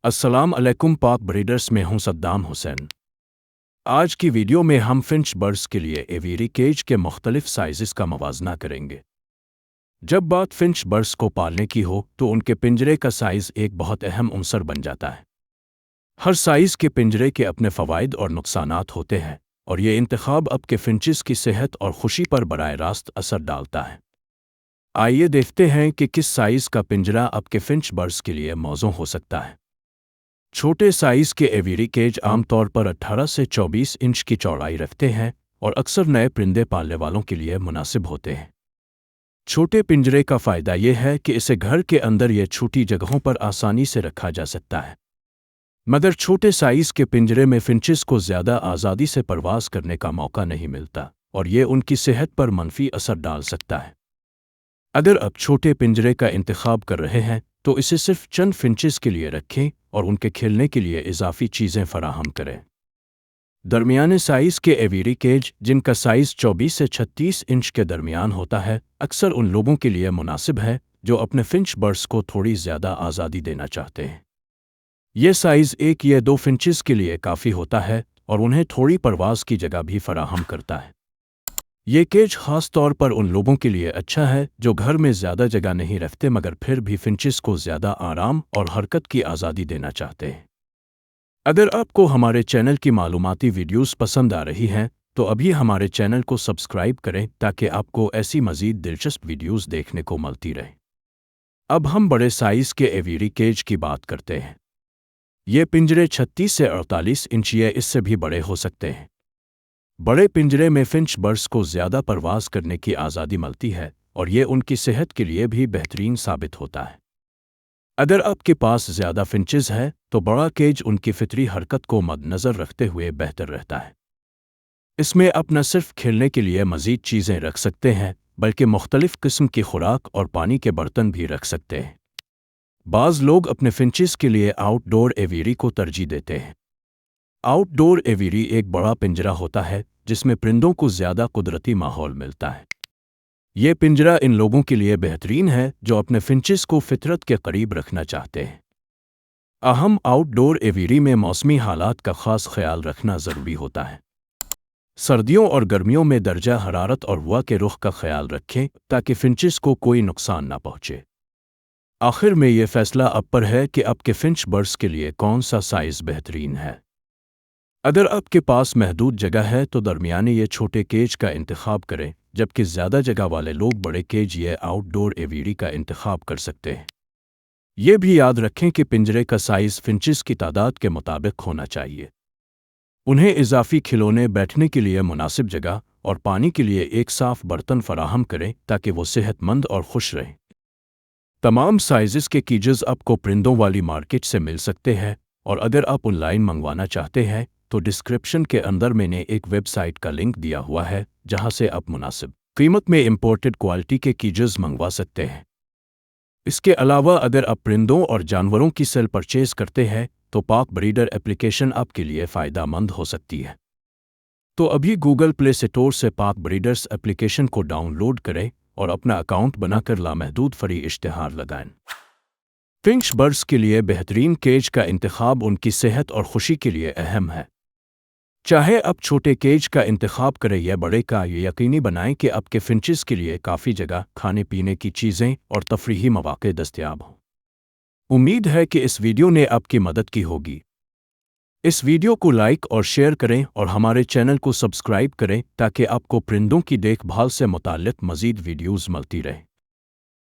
السلام علیکم پاک بریڈرز میں ہوں صدام حسین۔ آج کی ویڈیو میں ہم فنچ برڈز کے لیے ایویری کیج کے مختلف سائزز کا موازنہ کریں گے۔ جب بات فنچ برڈز کو پالنے کی ہو تو ان کے پنجرے کا سائز ایک بہت اہم عنصر بن جاتا ہے۔ ہر سائز کے پنجرے کے اپنے فوائد اور نقصانات ہوتے ہیں، اور یہ انتخاب آپ کے فنچز کی صحت اور خوشی پر براہ راست اثر ڈالتا ہے۔ آئیے دیکھتے ہیں کہ کس سائز کا پنجرا آپ کے فنچ برڈز کے لیے موزوں ہو سکتا ہے۔ چھوٹے سائز کے ایویری کیج عام طور پر 18 سے 24 انچ کی چوڑائی رکھتے ہیں اور اکثر نئے پرندے پالنے والوں کے لیے مناسب ہوتے ہیں۔ چھوٹے پنجرے کا فائدہ یہ ہے کہ اسے گھر کے اندر یا چھوٹی جگہوں پر آسانی سے رکھا جا سکتا ہے، مگر چھوٹے سائز کے پنجرے میں فنچز کو زیادہ آزادی سے پرواز کرنے کا موقع نہیں ملتا، اور یہ ان کی صحت پر منفی اثر ڈال سکتا ہے۔ اگر آپ چھوٹے پنجرے کا انتخاب کر رہے ہیں تو اسے صرف چند فنچز کے لیے رکھیں اور ان کے کھیلنے کے لیے اضافی چیزیں فراہم کریں۔ درمیانے سائز کے ایویری کیج، جن کا سائز 24 سے 36 انچ کے درمیان ہوتا ہے، اکثر ان لوگوں کے لیے مناسب ہے جو اپنے فنچ برڈز کو تھوڑی زیادہ آزادی دینا چاہتے ہیں۔ یہ سائز 1 یا 2 فنچز کے لیے کافی ہوتا ہے اور انہیں تھوڑی پرواز کی جگہ بھی فراہم کرتا ہے۔ یہ کیج خاص طور پر ان لوگوں کے لیے اچھا ہے جو گھر میں زیادہ جگہ نہیں رکھتے مگر پھر بھی فنچز کو زیادہ آرام اور حرکت کی آزادی دینا چاہتے ہیں۔ اگر آپ کو ہمارے چینل کی معلوماتی ویڈیوز پسند آ رہی ہیں تو ابھی ہمارے چینل کو سبسکرائب کریں تاکہ آپ کو ایسی مزید دلچسپ ویڈیوز دیکھنے کو ملتی رہیں۔ اب ہم بڑے سائز کے ایویری کیج کی بات کرتے ہیں۔ یہ پنجرے 36 سے 48 انچ یا اس سے بھی بڑے ہو سکتے ہیں۔ بڑے پنجرے میں فنچ برڈز کو زیادہ پرواز کرنے کی آزادی ملتی ہے اور یہ ان کی صحت کے لیے بھی بہترین ثابت ہوتا ہے۔ اگر آپ کے پاس زیادہ فنچز ہے تو بڑا کیج ان کی فطری حرکت کو مد نظر رکھتے ہوئے بہتر رہتا ہے۔ اس میں آپ نہ صرف کھیلنے کے لیے مزید چیزیں رکھ سکتے ہیں بلکہ مختلف قسم کی خوراک اور پانی کے برتن بھی رکھ سکتے ہیں۔ بعض لوگ اپنے فنچز کے لیے آؤٹ ڈور ایویری کو ترجیح دیتے ہیں۔ آؤٹ ڈور ایویری ایک بڑا پنجرا ہوتا ہے جس میں پرندوں کو زیادہ قدرتی ماحول ملتا ہے۔ یہ پنجرا ان لوگوں کے لیے بہترین ہے جو اپنے فنچز کو فطرت کے قریب رکھنا چاہتے ہیں۔ اہم آؤٹ ڈور ایویری میں موسمی حالات کا خاص خیال رکھنا ضروری ہوتا ہے۔ سردیوں اور گرمیوں میں درجہ حرارت اور ہوا کے رخ کا خیال رکھیں تاکہ فنچز کو کوئی نقصان نہ پہنچے۔ آخر میں یہ فیصلہ آپ پر ہے کہ آپ کے فنچ برڈز کے لیے کون سا سائز بہترین ہے۔ اگر آپ کے پاس محدود جگہ ہے تو درمیانے یا چھوٹے کیج کا انتخاب کریں، جبکہ زیادہ جگہ والے لوگ بڑے کیج یا آؤٹ ڈور ایویری کا انتخاب کر سکتے ہیں۔ یہ بھی یاد رکھیں کہ پنجرے کا سائز فنچز کی تعداد کے مطابق ہونا چاہیے۔ انہیں اضافی کھلونے، بیٹھنے کے لیے مناسب جگہ اور پانی کے لیے ایک صاف برتن فراہم کریں تاکہ وہ صحت مند اور خوش رہیں۔ تمام سائزز کے کیجز آپ کو پرندوں والی مارکیٹ سے مل سکتے ہیں، اور اگر آپ آن لائن منگوانا چاہتے ہیں تو ڈسکرپشن کے اندر میں نے ایک ویب سائٹ کا لنک دیا ہوا ہے جہاں سے آپ مناسب قیمت میں امپورٹڈ کوالٹی کے کیجز منگوا سکتے ہیں۔ اس کے علاوہ اگر آپ پرندوں اور جانوروں کی سیل پرچیز کرتے ہیں تو پاک بریڈر ایپلیکیشن آپ کے لیے فائدہ مند ہو سکتی ہے۔ تو ابھی گوگل پلے اسٹور سے پاک بریڈرز ایپلیکیشن کو ڈاؤن لوڈ کریں اور اپنا اکاؤنٹ بنا کر لامحدود فری اشتہار لگائیں۔ فنچ برڈز کے لیے بہترین کیج کا انتخاب ان کی صحت اور خوشی کے لیے اہم ہے۔ چاہے آپ چھوٹے کیج کا انتخاب کریں یا بڑے کا، یہ یقینی بنائیں کہ آپ کے فنچز کے لیے کافی جگہ، کھانے پینے کی چیزیں اور تفریحی مواقع دستیاب ہوں۔ امید ہے کہ اس ویڈیو نے آپ کی مدد کی ہوگی۔ اس ویڈیو کو لائک اور شیئر کریں اور ہمارے چینل کو سبسکرائب کریں تاکہ آپ کو پرندوں کی دیکھ بھال سے متعلق مزید ویڈیوز ملتی رہیں۔